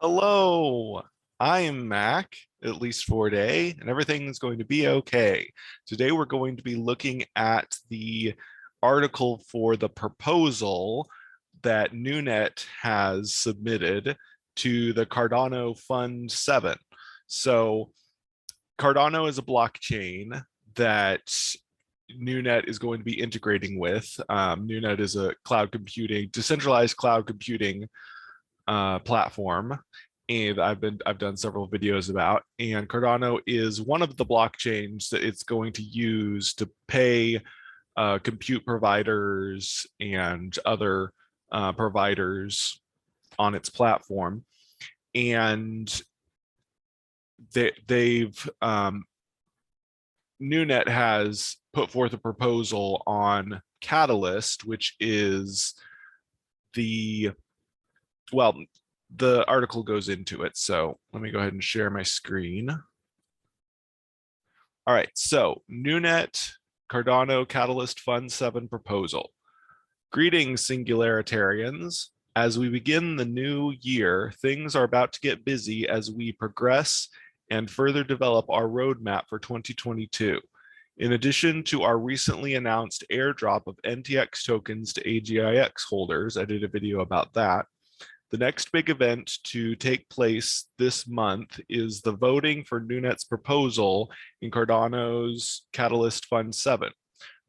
Hello, I'm Mac, at least for today, and everything's going to be okay. Today we're going to be looking at the article for the proposal that NuNet has submitted to the Cardano Fund 7. So Cardano is a blockchain that NuNet is going to be integrating with. NuNet is a decentralized cloud computing platform, and I've done several videos about. And Cardano is one of the blockchains that it's going to use to pay compute providers and other providers on its platform. And they've NuNet has put forth a proposal on Catalyst, which is the article goes into it. So let me go ahead and share my screen. All right, so NuNet Cardano Catalyst Fund 7 proposal. Greetings, singularitarians. As we begin the new year, things are about to get busy as we progress and further develop our roadmap for 2022. In addition to our recently announced airdrop of NTX tokens to AGIX holders, I did a video about that. The next big event to take place this month is the voting for NuNet's proposal in Cardano's Catalyst Fund 7.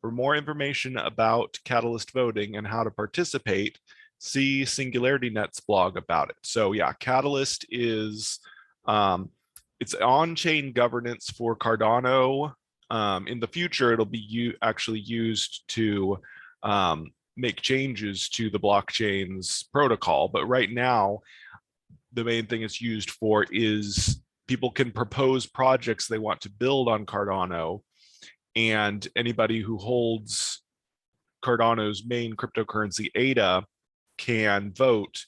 For more information about Catalyst voting and how to participate, see SingularityNet's blog about it. So yeah, Catalyst is it's on-chain governance for Cardano. In the future, it'll be actually used to make changes to the blockchain's protocol. But right now, the main thing it's used for is people can propose projects they want to build on Cardano, and anybody who holds Cardano's main cryptocurrency ADA can vote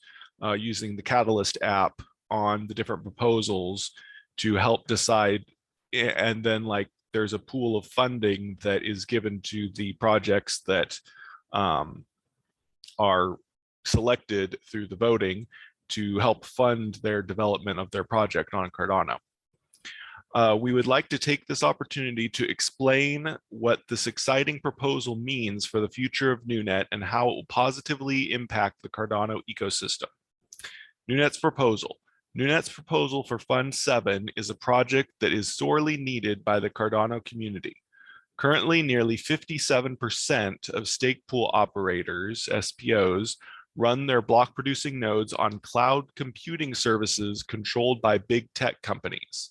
using the Catalyst app on the different proposals to help decide. And then there's a pool of funding that is given to the projects that are selected through the voting to help fund their development of their project on Cardano. We would like to take this opportunity to explain what this exciting proposal means for the future of NuNet and how it will positively impact the Cardano ecosystem. NuNet's proposal. NuNet's proposal for Fund 7 is a project that is sorely needed by the Cardano community. Currently, nearly 57% of stake pool operators, SPOs, run their block producing nodes on cloud computing services controlled by big tech companies.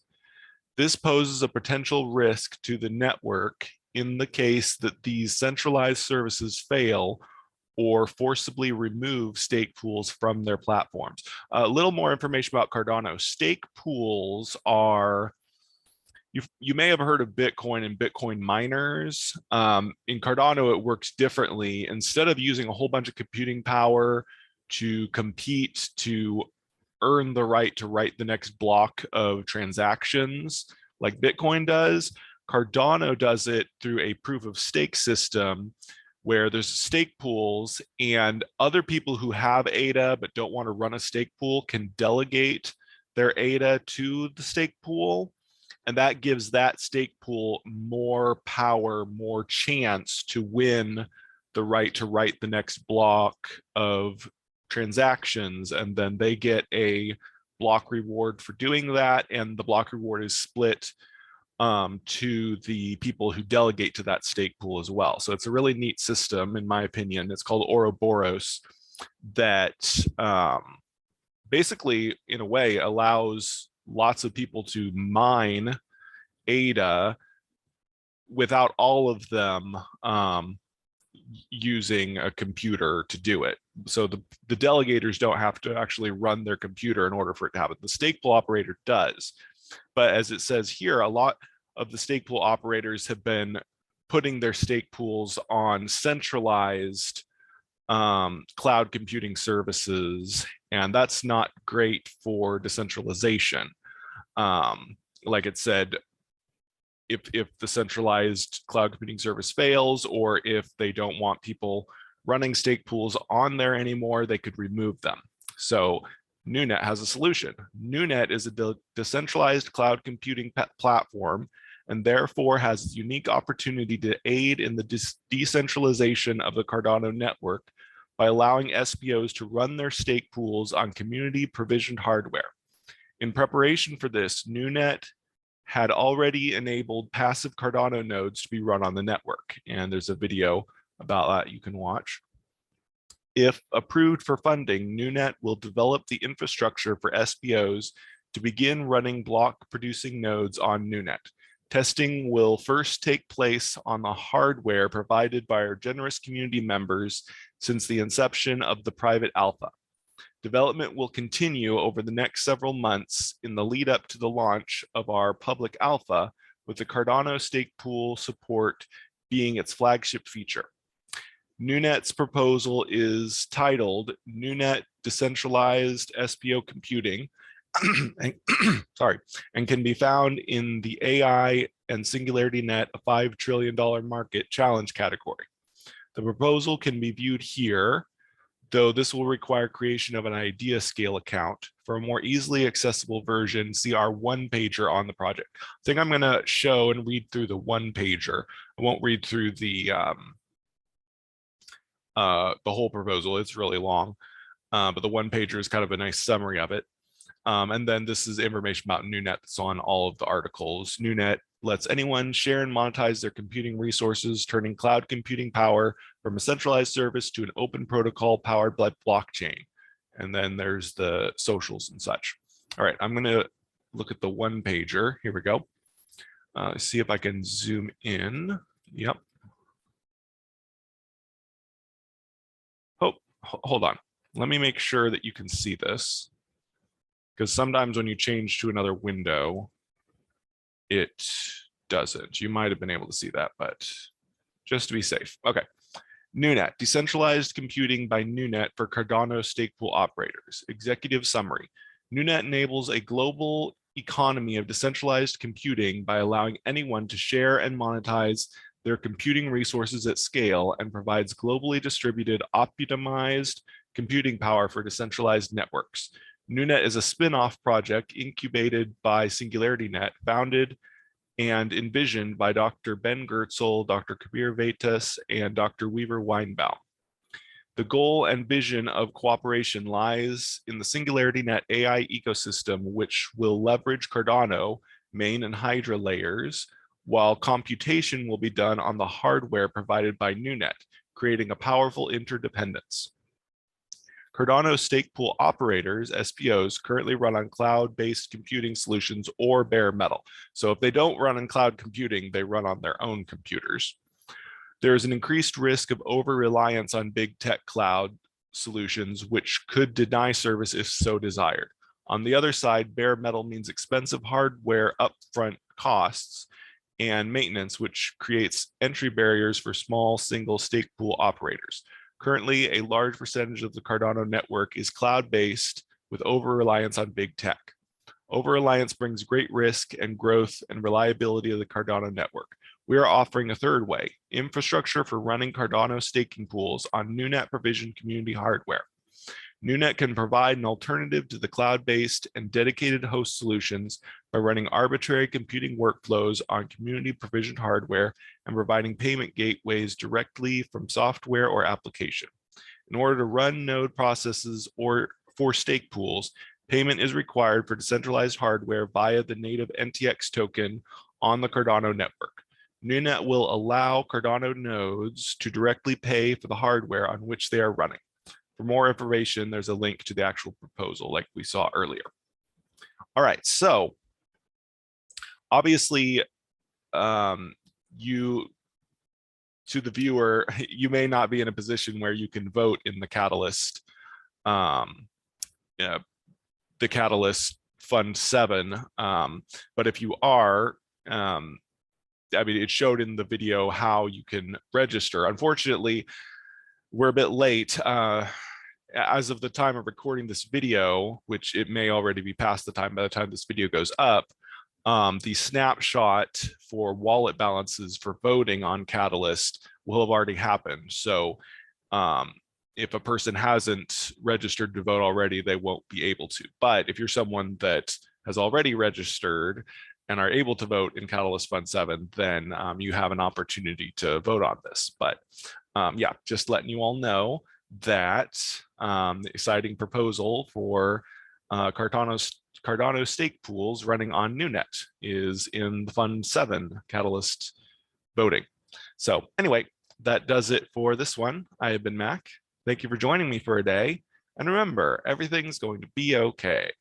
This poses a potential risk to the network in the case that these centralized services fail or forcibly remove stake pools from their platforms. A little more information about Cardano. Stake pools are, you may have heard of Bitcoin and Bitcoin miners. In Cardano, it works differently. Instead of using a whole bunch of computing power to compete to earn the right to write the next block of transactions like Bitcoin does, Cardano does it through a proof of stake system where there's stake pools, and other people who have ADA but don't want to run a stake pool can delegate their ADA to the stake pool. And that gives that stake pool more power, more chance to win the right to write the next block of transactions. And then they get a block reward for doing that. And the block reward is split to the people who delegate to that stake pool as well. So it's a really neat system, in my opinion. It's called Ouroboros, that basically, in a way, allows lots of people to mine ADA without all of them using a computer to do it. So the delegators don't have to actually run their computer in order for it to happen. The stake pool operator does. But as it says here, a lot of the stake pool operators have been putting their stake pools on centralized cloud computing services, and that's not great for decentralization. Like it said, if the centralized cloud computing service fails, or if they don't want people running stake pools on there anymore, they could remove them. So NuNet has a solution. NuNet is a decentralized cloud computing platform and therefore has a unique opportunity to aid in the decentralization of the Cardano network by allowing SPOs to run their stake pools on community provisioned hardware. In preparation for this, NuNet had already enabled passive Cardano nodes to be run on the network. And there's a video about that you can watch. If approved for funding, NuNet will develop the infrastructure for SPOs to begin running block producing nodes on NuNet. Testing will first take place on the hardware provided by our generous community members since the inception of the private alpha. Development will continue over the next several months in the lead up to the launch of our public alpha, with the Cardano stake pool support being its flagship feature. NuNet's proposal is titled NuNet Decentralized SPO Computing, and can be found in the AI and Singularity Net, a $5 trillion market challenge category. The proposal can be viewed here, though this will require creation of an idea scale account. For a more easily accessible version, see our one-pager on the project. I think I'm going to show and read through the one-pager. I won't read through the whole proposal. It's really long, but the one-pager is kind of a nice summary of it. And then this is information about NuNet that's on all of the articles. NuNet lets anyone share and monetize their computing resources, turning cloud computing power from a centralized service to an open protocol powered by blockchain. And then there's the socials and such. All right, I'm going to look at the one pager. Here we go. See if I can zoom in. Yep. Oh, hold on. Let me make sure that you can see this, because sometimes when you change to another window, it doesn't. You might have been able to see that, but just to be safe. Okay. NuNet, decentralized computing by NuNet for Cardano stake pool operators. Executive summary. NuNet enables a global economy of decentralized computing by allowing anyone to share and monetize their computing resources at scale, and provides globally distributed, optimized computing power for decentralized networks. NuNet is a spin-off project incubated by Singularity Net, founded and envisioned by Dr. Ben Goertzel, Dr. Kabir Vaitas, and Dr. Weaver Weinbaum. The goal and vision of cooperation lies in the Singularity Net AI ecosystem, which will leverage Cardano, main and Hydra layers, while computation will be done on the hardware provided by NuNet, creating a powerful interdependence. Cardano stake pool operators, SPOs, currently run on cloud-based computing solutions or bare metal. So if they don't run on cloud computing, they run on their own computers. There is an increased risk of over-reliance on big tech cloud solutions, which could deny service if so desired. On the other side, bare metal means expensive hardware upfront costs and maintenance, which creates entry barriers for small single stake pool operators. Currently, a large percentage of the Cardano network is cloud-based with over-reliance on big tech. Over-reliance brings great risk and growth and reliability of the Cardano network. We are offering a third way, infrastructure for running Cardano staking pools on NuNet provisioned community hardware. NuNet can provide an alternative to the cloud-based and dedicated host solutions by running arbitrary computing workflows on community provisioned hardware and providing payment gateways directly from software or application. In order to run node processes or for stake pools, payment is required for decentralized hardware via the native NTX token on the Cardano network. NuNet will allow Cardano nodes to directly pay for the hardware on which they are running. For more information, there's a link to the actual proposal like we saw earlier. All right, so obviously, you, to the viewer, you may not be in a position where you can vote in the Catalyst, the Catalyst Fund 7, but if you are, I mean, it showed in the video how you can register. Unfortunately, we're a bit late. As of the time of recording this video, which it may already be past the time by the time this video goes up, the snapshot for wallet balances for voting on Catalyst will have already happened. So if a person hasn't registered to vote already, they won't be able to. But if you're someone that has already registered and are able to vote in Catalyst Fund 7, then you have an opportunity to vote on this. But yeah, just letting you all know that the exciting proposal for Cardano stake pools running on NuNet is in the Fund 7 Catalyst voting. So anyway, that does it for this one. I have been Mac. Thank you for joining me for a day. And remember, everything's going to be okay.